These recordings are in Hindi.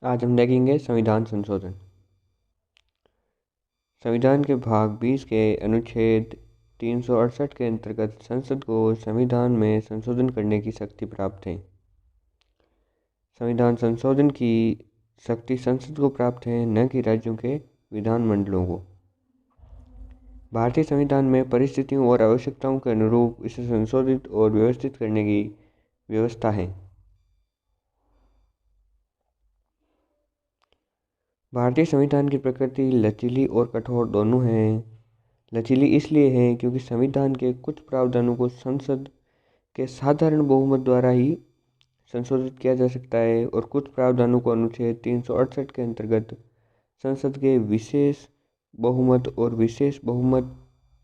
आज हम देखेंगे संविधान संशोधन। संविधान के भाग 20 के अनुच्छेद 368 के अंतर्गत संसद को संविधान में संशोधन करने की शक्ति प्राप्त है। संविधान संशोधन की शक्ति संसद को प्राप्त है, न कि राज्यों के विधानमंडलों को। भारतीय संविधान में परिस्थितियों और आवश्यकताओं के अनुरूप इसे संशोधित और व्यवस्थित करने की व्यवस्था है। भारतीय संविधान की प्रकृति लचीली और कठोर दोनों है। लचीली इसलिए है क्योंकि संविधान के कुछ प्रावधानों को संसद के साधारण बहुमत द्वारा ही संशोधित किया जा सकता है और कुछ प्रावधानों को अनुच्छेद 368 के अंतर्गत संसद के विशेष बहुमत और विशेष बहुमत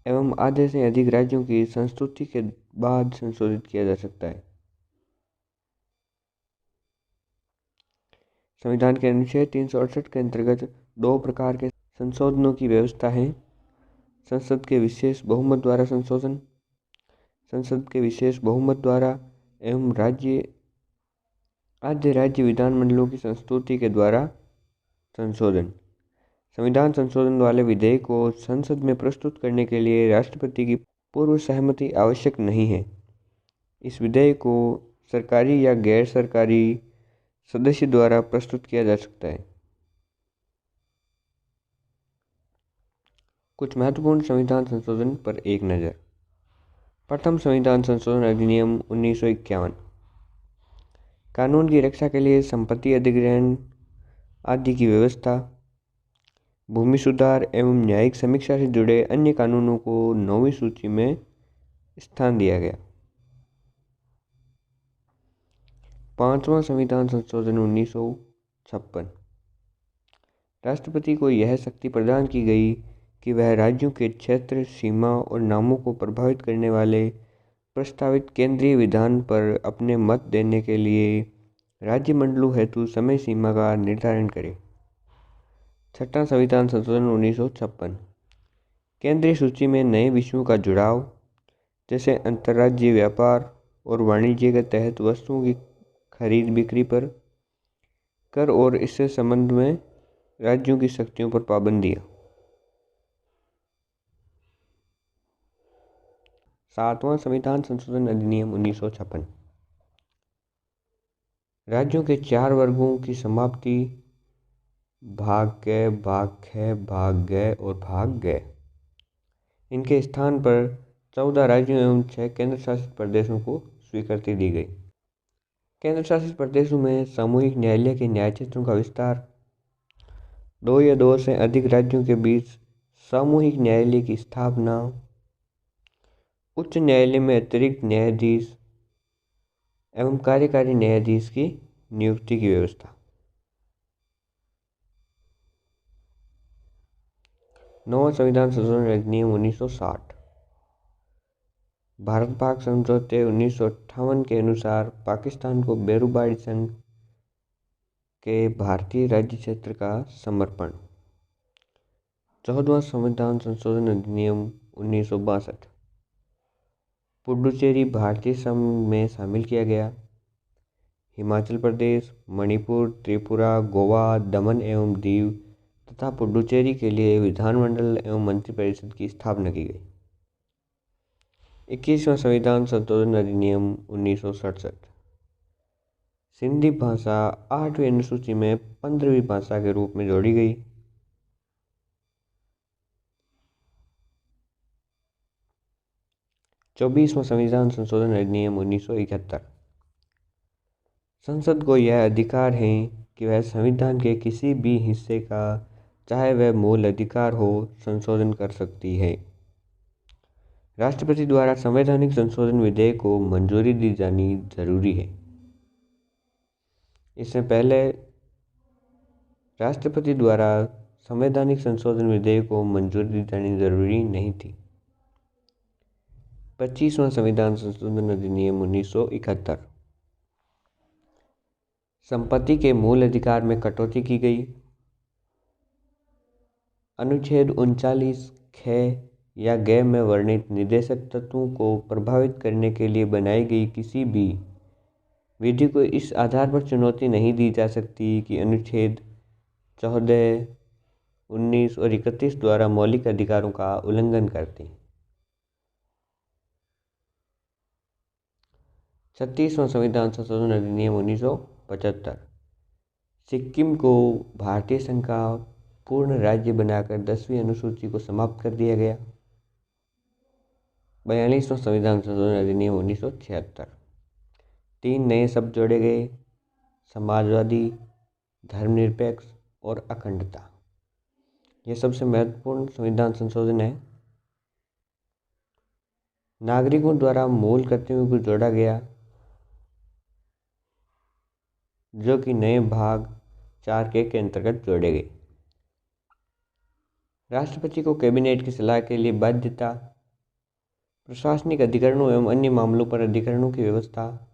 एवं आधे से अधिक राज्यों की संस्तुति के बाद संशोधित किया जा सकता है। संविधान के अनुच्छेद 368 के अंतर्गत दो प्रकार के संशोधनों की व्यवस्था है। संसद के विशेष बहुमत द्वारा संशोधन, संसद के विशेष बहुमत द्वारा एवं आद्य राज्य विधानमंडलों की संस्तुति के द्वारा संशोधन। संविधान संशोधन वाले विधेयक को संसद में प्रस्तुत करने के लिए राष्ट्रपति की पूर्व सहमति आवश्यक नहीं है। इस विधेयक को सरकारी या गैर सरकारी सदस्य द्वारा प्रस्तुत किया जा सकता है। कुछ महत्वपूर्ण संविधान संशोधन पर एक नज़र। प्रथम संविधान संशोधन अधिनियम 1951। कानून की रक्षा के लिए संपत्ति अधिग्रहण आदि की व्यवस्था, भूमि सुधार एवं न्यायिक समीक्षा से जुड़े अन्य कानूनों को 9वीं सूची में स्थान दिया गया। पांचवां संविधान संशोधन 1956। राष्ट्रपति को यह शक्ति प्रदान की गई कि वह राज्यों के क्षेत्र, सीमा और नामों को प्रभावित करने वाले प्रस्तावित केंद्रीय विधान पर अपने मत देने के लिए राज्य मंडलों हेतु समय सीमा का निर्धारण करे। छठा संविधान संशोधन 1956। केंद्रीय सूची में नए विषयों का जुड़ाव, जैसे अंतर्राज्यीय व्यापार और वाणिज्य के तहत वस्तुओं की खरीद बिक्री पर कर और इससे संबंध में राज्यों की शक्तियों पर पाबंदियाँ। सातवां संविधान संशोधन अधिनियम 1956। राज्यों के 4 वर्गों की समाप्ति, भाग ग, भाग ख, भाग ग और भाग ग। इनके स्थान पर 14 राज्यों एवं 6 केंद्र शासित प्रदेशों को स्वीकृति दी गई। केंद्र शासित प्रदेशों में सामूहिक न्यायालय के न्याय क्षेत्रों का विस्तार, 2 या 2 से अधिक राज्यों के बीच सामूहिक न्यायालय की स्थापना, उच्च न्यायालय में अतिरिक्त न्यायाधीश एवं कार्यकारी न्यायाधीश की नियुक्ति की व्यवस्था। 9वां संविधान संशोधन अधिनियम 1960। भारत पाक समझौते 1958 के अनुसार पाकिस्तान को बेरूबाड़ी संघ के भारतीय राज्य क्षेत्र का समर्पण। 14वां संविधान संशोधन अधिनियम 1962। पुडुचेरी भारतीय संघ में शामिल किया गया। हिमाचल प्रदेश, मणिपुर, त्रिपुरा, गोवा, दमन एवं दीव तथा पुडुचेरी के लिए विधानमंडल एवं मंत्रिपरिषद की स्थापना की गई। 21वां संविधान संशोधन अधिनियम 1967। सिंधी भाषा 8वीं अनुसूची में 15वीं भाषा के रूप में जोड़ी गई। 24वां संविधान संशोधन अधिनियम 1971। संसद को यह अधिकार है कि वह संविधान के किसी भी हिस्से का, चाहे वह मूल अधिकार हो, संशोधन कर सकती है। राष्ट्रपति द्वारा संवैधानिक संशोधन विधेयक को मंजूरी दी जानी जरूरी है। इससे पहले राष्ट्रपति द्वारा संवैधानिक संशोधन विधेयक को मंजूरी दी जानी जरूरी नहीं थी। 25वां संविधान संशोधन अधिनियम 1971। संपत्ति के मूल अधिकार में कटौती की गई। अनुच्छेद 39 ख या ग में वर्णित निदेशक तत्वों को प्रभावित करने के लिए बनाई गई किसी भी विधि को इस आधार पर चुनौती नहीं दी जा सकती कि अनुच्छेद 14, 19 और 31 द्वारा मौलिक अधिकारों का उल्लंघन करती। 36वां संविधान संशोधन अधिनियम 1975। सिक्किम को भारतीय संघ का पूर्ण राज्य बनाकर 10वीं अनुसूची को समाप्त कर दिया गया। 42वां संविधान संशोधन अधिनियम 1976। 3 नए शब्द जोड़े गए: समाजवादी, धर्मनिरपेक्ष और अखंडता। यह सबसे महत्वपूर्ण संविधान संशोधन है। नागरिकों द्वारा मूल कर्तव्यों को जोड़ा गया, जो कि नए भाग 4 के अंतर्गत जोड़े गए। राष्ट्रपति को कैबिनेट की सलाह के लिए बाध्यता, प्रशासनिक अधिकरणों एवं अन्य मामलों पर अधिकरणों की व्यवस्था,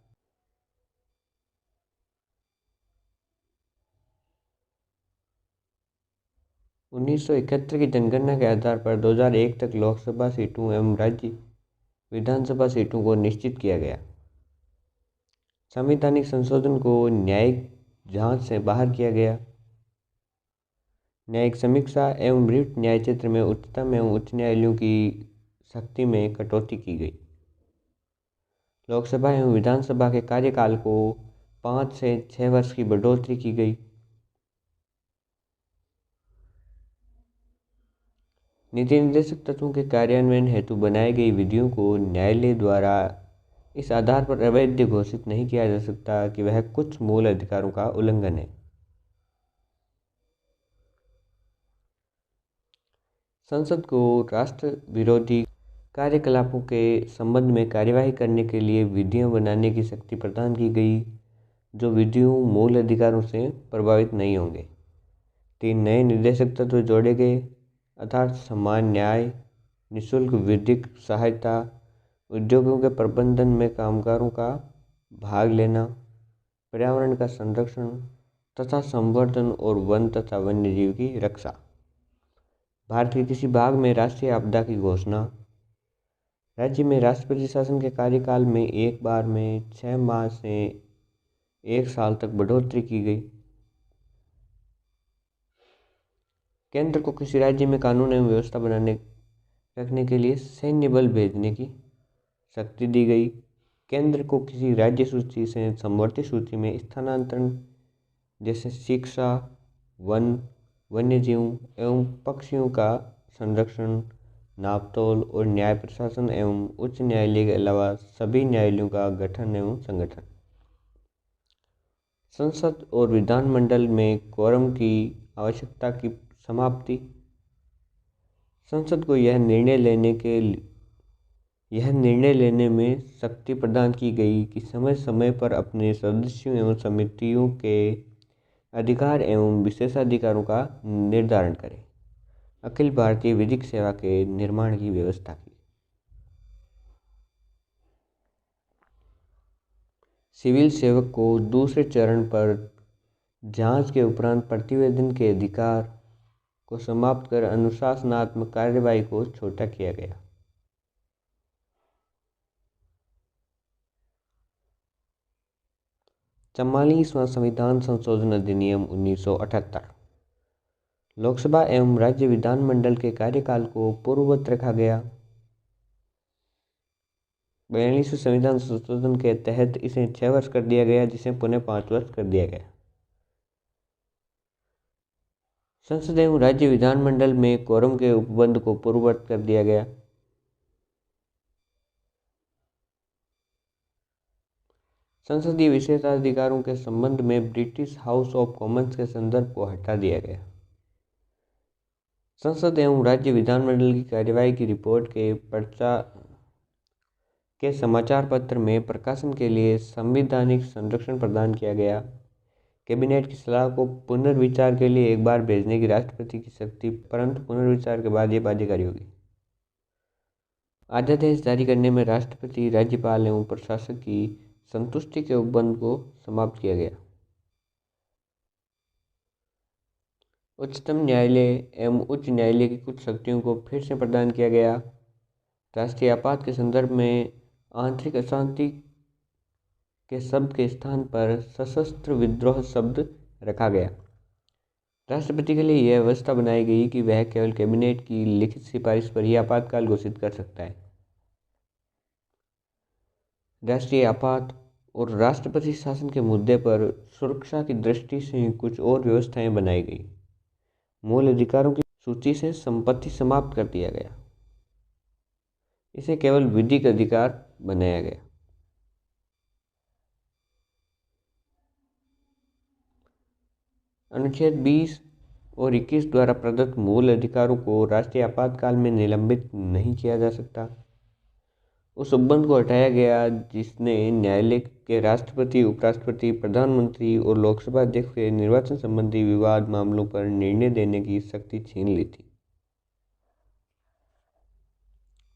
उन्नीस सौ 71 की जनगणना के आधार पर 2001 तक लोकसभा सीटों एवं राज्य विधानसभा सीटों को निश्चित किया गया। संवैधानिक संशोधन को न्यायिक जांच से बाहर किया गया। न्यायिक समीक्षा एवं रिट न्याय क्षेत्र में उच्चतम एवं उच्च न्यायालयों की शक्ति में कटौती की गई। लोकसभा एवं विधानसभा के कार्यकाल को 5 से 6 वर्ष की बढ़ोतरी की गई। नीति निर्देशक तत्वों के कार्यान्वयन हेतु बनाई गई विधियों को न्यायालय द्वारा इस आधार पर अवैध घोषित नहीं किया जा सकता कि वह कुछ मूल अधिकारों का उल्लंघन है। संसद को राष्ट्र विरोधी कार्यकलापों के संबंध में कार्यवाही करने के लिए विधियां बनाने की शक्ति प्रदान की गई, जो विधियों मूल अधिकारों से प्रभावित नहीं होंगे। 3 नए निर्देशक तत्व जोड़े गए, अर्थात समान न्याय, निःशुल्क विधिक सहायता, उद्योगों के प्रबंधन में कामगारों का भाग लेना, पर्यावरण का संरक्षण तथा संवर्धन और वन तथा वन्यजीव की रक्षा। भारत के किसी भाग में राष्ट्रीय आपदा की घोषणा। राज्य में राष्ट्रपति शासन के कार्यकाल में एक बार में 6 माह से 1 साल तक बढ़ोतरी की गई। केंद्र को किसी राज्य में कानून एवं व्यवस्था बनाने रखने के लिए सैन्य बल भेजने की शक्ति दी गई। केंद्र को किसी राज्य सूची से समवर्ती सूची में स्थानांतरण, जैसे शिक्षा, वन, वन्यजीव एवं पक्षियों का संरक्षण, नापतोल और न्याय प्रशासन एवं उच्च न्यायालय के अलावा सभी न्यायालयों का गठन एवं संगठन। संसद और विधानमंडल में कोरम की आवश्यकता की समाप्ति। संसद को यह निर्णय लेने में शक्ति प्रदान की गई कि समय समय पर अपने सदस्यों एवं समितियों के अधिकार एवं विशेषाधिकारों का निर्धारण करे। अखिल भारतीय विधिक सेवा के निर्माण की व्यवस्था की। सिविल सेवक को दूसरे चरण पर जांच के उपरांत प्रतिवेदन के अधिकार को समाप्त कर अनुशासनात्मक कार्यवाही को छोटा किया गया। चवालीसवां संविधान संशोधन अधिनियम 1978। लोकसभा एवं राज्य विधानमंडल के कार्यकाल को पूर्ववत रखा गया। 42वें संविधान संशोधन के तहत इसे 6 वर्ष कर दिया गया, जिसे पुनः 5 वर्ष कर दिया गया। संसद एवं राज्य विधानमंडल में कोरम के उपबंध को पूर्ववत कर दिया गया। संसदीय विशेषाधिकारों के संबंध में ब्रिटिश हाउस ऑफ कॉमन्स के संदर्भ को हटा दिया गया। संसद एवं राज्य विधानमंडल की कार्यवाही की रिपोर्ट के समाचार पत्र में प्रकाशन के लिए संवैधानिक संरक्षण प्रदान किया गया। कैबिनेट की सलाह को पुनर्विचार के लिए एक बार भेजने की राष्ट्रपति की शक्ति, परंतु पुनर्विचार के बाद ये बाध्यकारी होगी। अध्यादेश जारी करने में राष्ट्रपति, राज्यपाल एवं प्रशासक की संतुष्टि के उपबंध को समाप्त किया गया। उच्चतम न्यायालय एवं उच्च न्यायालय की कुछ शक्तियों को फिर से प्रदान किया गया। राष्ट्रीय आपात के संदर्भ में आंतरिक अशांति के शब्द के स्थान पर सशस्त्र विद्रोह शब्द रखा गया। राष्ट्रपति के लिए यह व्यवस्था बनाई गई कि वह केवल कैबिनेट की लिखित सिफारिश पर ही आपातकाल घोषित कर सकता है। राष्ट्रीय आपात और राष्ट्रपति शासन के मुद्दे पर सुरक्षा की दृष्टि से कुछ और व्यवस्थाएं बनाई गई। मूल अधिकारों की सूची से संपत्ति समाप्त कर दिया गया। इसे केवल विधिक अधिकार बनाया गया। अनुच्छेद 20 और 21 द्वारा प्रदत्त मूल अधिकारों को राष्ट्रीय आपातकाल में निलंबित नहीं किया जा सकता। उस उपबंध को हटाया गया जिसने न्यायालय के राष्ट्रपति, उपराष्ट्रपति, प्रधानमंत्री और लोकसभा अध्यक्ष के निर्वाचन संबंधी विवाद मामलों पर निर्णय देने की शक्ति छीन ली थी।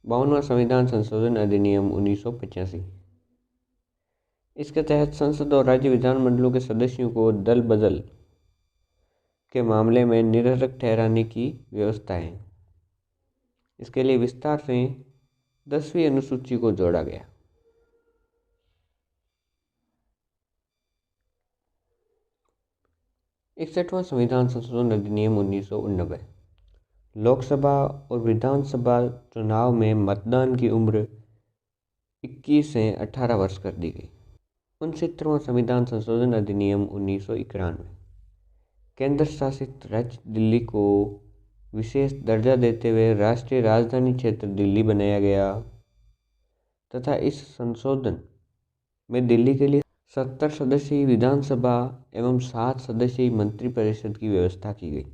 52वां संविधान संशोधन अधिनियम 1985। इसके तहत संसद और राज्य विधानमंडलों के सदस्यों को दल बदल के मामले में निरर्हक ठहराने की व्यवस्था है। इसके लिए विस्तार से 10वीं अनुसूची को जोड़ा गया। इकसठवां संविधान संशोधन अधिनियम 1989। लोकसभा और विधानसभा चुनाव में मतदान की उम्र 21 से 18 वर्ष कर दी गई। 69वां संविधान संशोधन अधिनियम 1991। केंद्र शासित राज्य दिल्ली को विशेष दर्जा देते हुए राष्ट्रीय राजधानी क्षेत्र दिल्ली बनाया गया तथा इस संशोधन में दिल्ली के लिए 70 सदस्यीय विधानसभा एवं 7 सदस्यीय मंत्रिपरिषद की व्यवस्था की गई।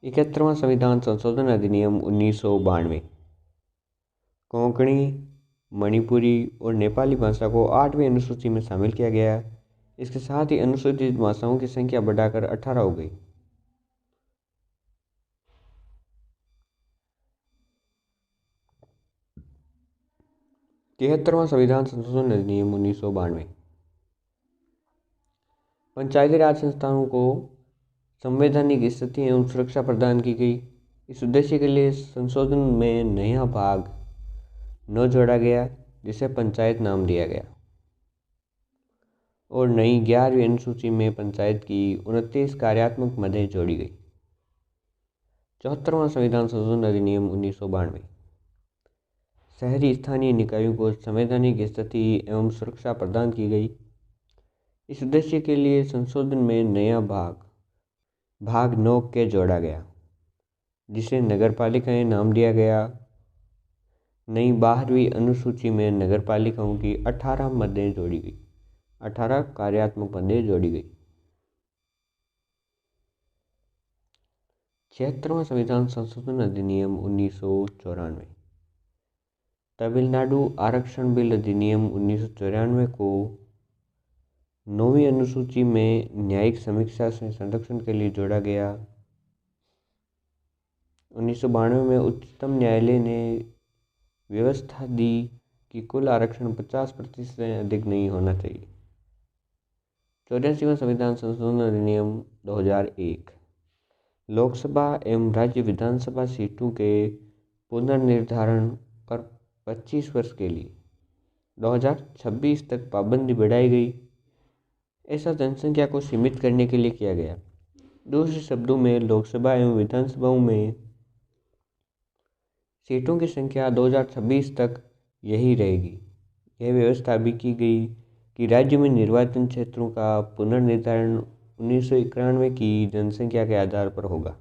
71वां संविधान संशोधन अधिनियम 1992। कोंकणी, मणिपुरी और नेपाली भाषा को 8वीं अनुसूची में शामिल किया गया। इसके साथ ही अनुसूचित भाषाओं की संख्या बढ़ाकर 18 हो गई। तिहत्तरवां संविधान संशोधन अधिनियम 1992। पंचायती राज संस्थानों को संवैधानिक स्थिति एवं सुरक्षा प्रदान की गई। इस उद्देश्य के लिए संशोधन में नया भाग 9 जोड़ा गया जिसे पंचायत नाम दिया गया और नई 11वीं अनुसूची में पंचायत की 29 कार्यात्मक मदें जोड़ी गई। 74वां संविधान संशोधन अधिनियम 1992। शहरी स्थानीय निकायों को संवैधानिक स्थिति एवं सुरक्षा प्रदान की गई। इस उद्देश्य के लिए संशोधन में नया भाग 9 के जोड़ा गया जिसे नगरपालिकाएं नाम दिया गया। नई 12वीं अनुसूची में नगरपालिकाओं की 18 मदें जोड़ी गई, 18 कार्यात्मक मदें जोड़ी गई। 76वां संविधान संशोधन अधिनियम 1994। तमिलनाडु आरक्षण बिल अधिनियम 1994 को 9वीं अनुसूची में न्यायिक समीक्षा से संरक्षण के लिए जोड़ा गया। 1992 में उच्चतम न्यायालय ने व्यवस्था दी कि कुल आरक्षण 50% से अधिक नहीं होना चाहिए। 84वां संविधान संशोधन अधिनियम 2001। लोकसभा एवं राज्य विधानसभा सीटों के पुनर्निर्धारण पर 25 वर्ष के लिए 2026 तक पाबंदी बढ़ाई गई। ऐसा जनसंख्या को सीमित करने के लिए किया गया। दूसरे शब्दों में लोकसभा एवं विधानसभाओं में सीटों की संख्या 2026 तक यही रहेगी। यह व्यवस्था भी की गई कि राज्य में निर्वाचन क्षेत्रों का पुनर्निर्धारण 1991 की जनसंख्या के आधार पर होगा।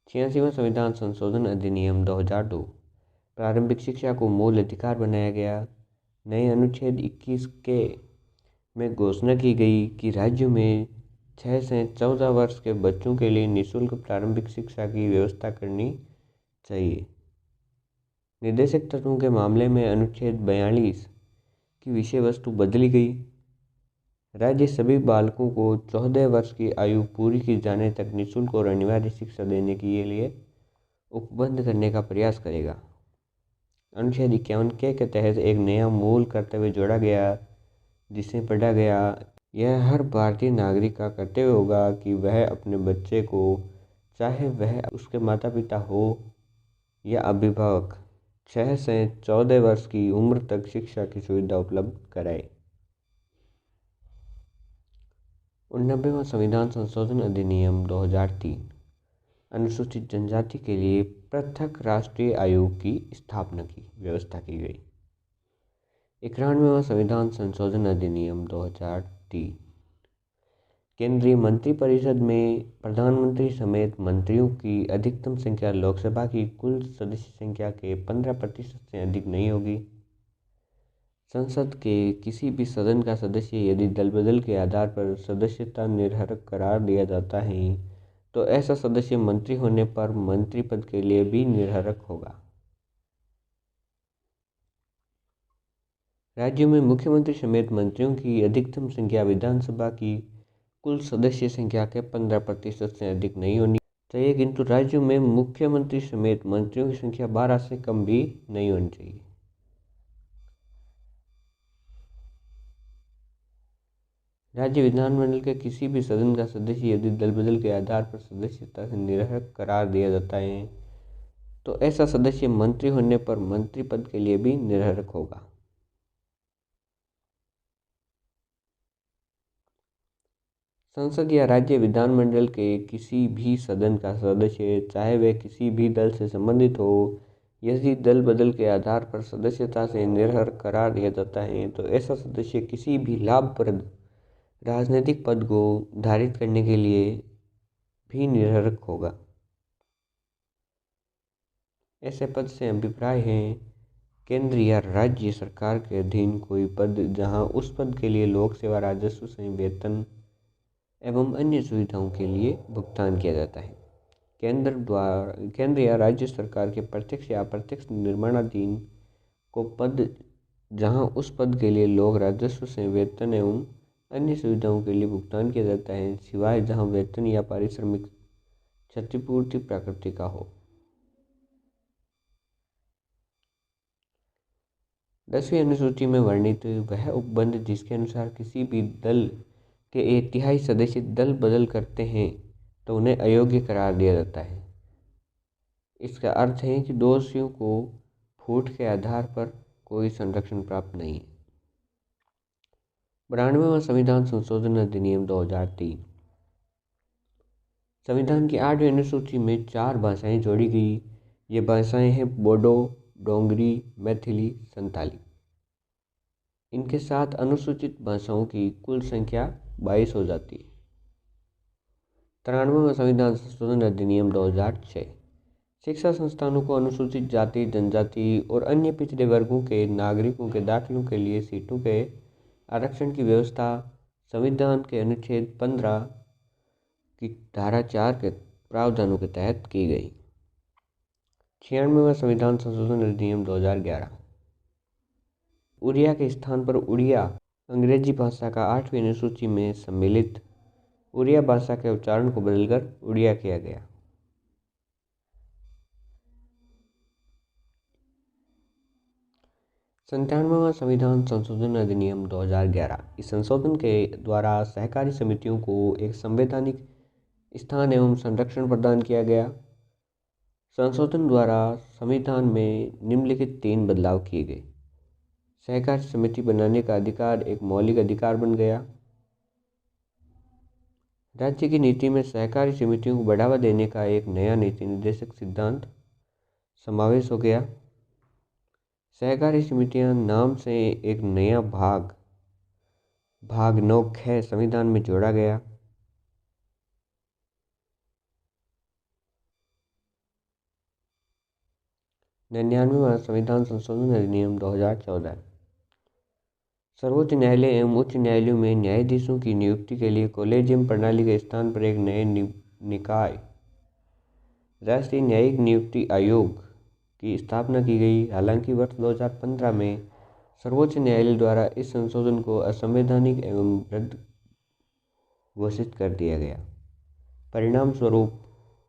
86वां संविधान संशोधन अधिनियम 2002। प्रारंभिक शिक्षा को मूल अधिकार बनाया गया। नए अनुच्छेद 21 के में घोषणा की गई कि राज्यों में 6 से 14 वर्ष के बच्चों के लिए निःशुल्क प्रारंभिक शिक्षा की व्यवस्था करनी चाहिए। निर्देशक तत्वों के मामले में अनुच्छेद 42 की विषय वस्तु बदली गई। राज्य सभी बालकों को 14 वर्ष की आयु पूरी की जाने तक निःशुल्क और अनिवार्य शिक्षा देने के लिए उपबंध करने का प्रयास करेगा। अनुच्छेद 51 के तहत एक नया मूल कर्तव्य जोड़ा गया जिसे पढ़ा गया, यह हर भारतीय नागरिक का कर्तव्य होगा कि वह अपने बच्चे को, चाहे वह उसके माता पिता हो या अभिभावक, 6 से 14 वर्ष की उम्र तक शिक्षा की सुविधा उपलब्ध कराए। 89वां संविधान संशोधन अधिनियम 2003 अनुसूचित जनजाति के लिए पृथक राष्ट्रीय आयोग की स्थापना की व्यवस्था की गई। 91वां संविधान संशोधन अधिनियम 2003 केंद्रीय मंत्रिपरिषद में प्रधानमंत्री समेत मंत्रियों की अधिकतम संख्या लोकसभा की कुल सदस्य संख्या के 15% से अधिक नहीं होगी। संसद के किसी भी सदन का सदस्य यदि दल बदल के आधार पर सदस्यता निरर्हक करार दिया जाता है तो ऐसा सदस्य मंत्री होने पर मंत्री पद के लिए भी निरर्हक होगा। राज्यों में मुख्यमंत्री समेत मंत्रियों की अधिकतम संख्या विधानसभा की कुल सदस्य संख्या के 15% से अधिक नहीं होनी चाहिए, किंतु राज्यों में मुख्यमंत्री समेत मंत्रियों की संख्या 12 से कम भी नहीं होनी चाहिए। राज्य विधानमंडल के किसी भी सदन का सदस्य यदि दल बदल के आधार पर सदस्यता से निरर्हक करार दिया जाता है तो ऐसा सदस्य मंत्री होने पर मंत्री पद के लिए भी निरर्हक होगा। संसद या राज्य विधानमंडल के किसी भी सदन का सदस्य चाहे वह किसी भी दल से संबंधित हो, यदि दल बदल के आधार पर सदस्यता से निरर्हक करार दिया जाता है तो ऐसा सदस्य किसी भी लाभप्रद राजनीतिक पद को धारित करने के लिए भी निरर्हक होगा। ऐसे पद से अभिप्राय है केंद्र या राज्य सरकार के अधीन कोई पद जहां उस पद के लिए लोक सेवा राजस्व से वेतन एवं अन्य सुविधाओं के लिए भुगतान किया जाता है। केंद्र या राज्य सरकार के प्रत्यक्ष या अप्रत्यक्ष निर्माणाधीन को पद जहां उस पद के लिए लोक राजस्व से वेतन एवं अन्य सुविधाओं के लिए भुगतान किया जाता है, सिवाय जहां वेतन या पारिश्रमिक क्षतिपूर्ति प्रकृति का हो। 10वीं अनुसूची में वर्णित वह उपबंध जिसके अनुसार किसी भी दल के 1/3 सदस्य दल बदल करते हैं तो उन्हें अयोग्य करार दिया जाता है। इसका अर्थ है कि दोषियों को फूट के आधार पर कोई संरक्षण प्राप्त नहीं है। 92वां संविधान संशोधन अधिनियम 2003 संविधान की 8वीं अनुसूची में 4 भाषाएं जोड़ी गई। ये भाषाएं हैं बोडो, डोंगरी, मैथिली, संताली। इनके साथ अनुसूचित भाषाओं की कुल संख्या 22 हो जाती है। 93वां संविधान संशोधन अधिनियम 2006 शिक्षा संस्थानों को अनुसूचित जाति, जनजाति और अन्य पिछड़े वर्गों के नागरिकों के दाखिलों के लिए सीटों के आरक्षण की व्यवस्था संविधान के अनुच्छेद 15 की धारा 4 के प्रावधानों के तहत की गई। 96वां संविधान संशोधन अधिनियम 2011 उड़िया के स्थान पर उड़िया अंग्रेजी भाषा का 8वीं अनुसूची में सम्मिलित उड़िया भाषा के उच्चारण को बदलकर उड़िया किया गया। 97वां संविधान संशोधन अधिनियम 2011 इस संशोधन के द्वारा सहकारी समितियों को एक संवैधानिक स्थान एवं संरक्षण प्रदान किया गया। संशोधन द्वारा संविधान में निम्नलिखित 3 बदलाव किए गए। सहकारी समिति बनाने का अधिकार एक मौलिक अधिकार बन गया। राज्य की नीति में सहकारी समितियों को बढ़ावा देने का एक नया नीति निर्देशक सिद्धांत समावेश हो गया। सहकारी समितियां नाम से एक नया भाग 9ख संविधान में जोड़ा गया। निन्यानवेवां संविधान संशोधन अधिनियम 2014 सर्वोच्च न्यायालय एवं उच्च न्यायालयों में न्यायाधीशों की नियुक्ति के लिए कॉलेजियम प्रणाली के स्थान पर एक नए निकाय राष्ट्रीय न्यायिक नियुक्ति आयोग की स्थापना की गई। हालांकि वर्ष 2015 में सर्वोच्च न्यायालय द्वारा इस संशोधन को असंवैधानिक एवं रद्द घोषित कर दिया गया। परिणाम स्वरूप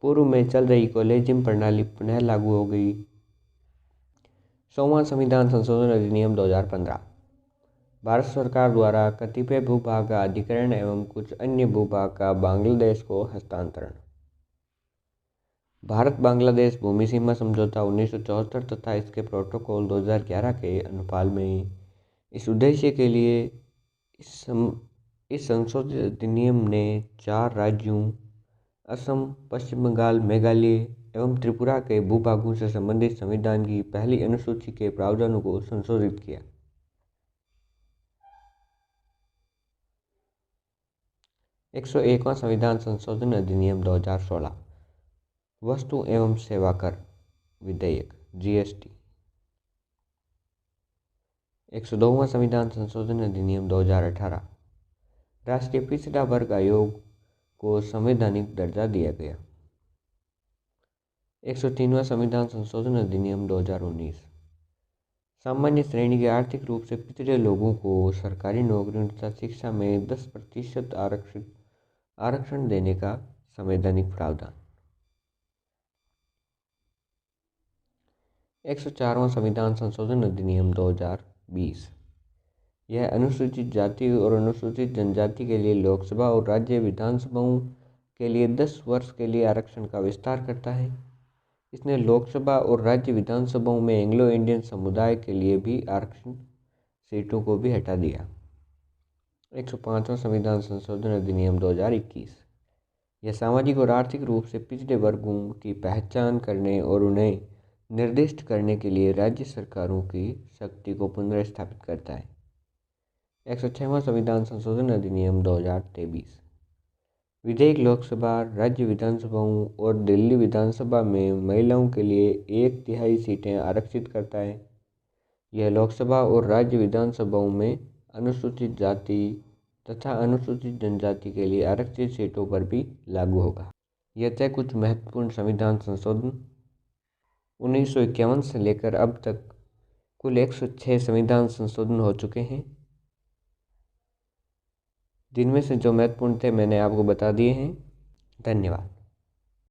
पूर्व में चल रही कॉलेजियम प्रणाली पुनः लागू हो गई। 100वां संविधान संशोधन अधिनियम 2015 भारत सरकार द्वारा कतिपय भूभाग का अधिग्रहण एवं कुछ अन्य भूभाग का बांग्लादेश को हस्तांतरण। भारत बांग्लादेश भूमि सीमा समझौता 1974 तथा इसके प्रोटोकॉल 2011 के अनुपालन में इस उद्देश्य के लिए इस संशोधित अधिनियम ने 4 राज्यों असम, पश्चिम बंगाल, मेघालय एवं त्रिपुरा के भूभागों से संबंधित संविधान की पहली अनुसूची के प्रावधानों को संशोधित किया। 101वां संविधान संशोधन अधिनियम 2016 वस्तु एवं सेवा कर विधेयक GST। 102वां संविधान संशोधन अधिनियम 2018 राष्ट्रीय पिछड़ा वर्ग आयोग को संवैधानिक दर्जा दिया गया। 103वां संविधान संशोधन अधिनियम 2019 सामान्य श्रेणी के आर्थिक रूप से पिछड़े लोगों को सरकारी नौकरियों तथा शिक्षा में 10% आरक्षण देने का संवैधानिक प्रावधान। 104वां संविधान संशोधन अधिनियम 2020 यह अनुसूचित जाति और अनुसूचित जनजाति के लिए लोकसभा और राज्य विधानसभाओं के लिए 10 वर्ष के लिए आरक्षण का विस्तार करता है। इसने लोकसभा और राज्य विधानसभाओं में एंग्लो इंडियन समुदाय के लिए भी आरक्षण सीटों को भी हटा दिया। 105वां संविधान संशोधन अधिनियम 2021 यह सामाजिक और आर्थिक रूप से पिछड़े वर्गों की पहचान करने और उन्हें निर्दिष्ट करने के लिए राज्य सरकारों की शक्ति को पुनर्स्थापित करता है। 106वां संविधान संशोधन अधिनियम 2023 विधेयक लोकसभा, राज्य विधानसभाओं और दिल्ली विधानसभा में महिलाओं के लिए 1/3 सीटें आरक्षित करता है। यह लोकसभा और राज्य विधानसभाओं में अनुसूचित जाति तथा अनुसूचित जनजाति के लिए आरक्षित सीटों पर भी लागू होगा। यह थे कुछ महत्वपूर्ण संविधान संशोधन। 1951 से लेकर अब तक कुल 106 संविधान संशोधन हो चुके हैं, जिनमें से जो महत्वपूर्ण थे मैंने आपको बता दिए हैं। धन्यवाद।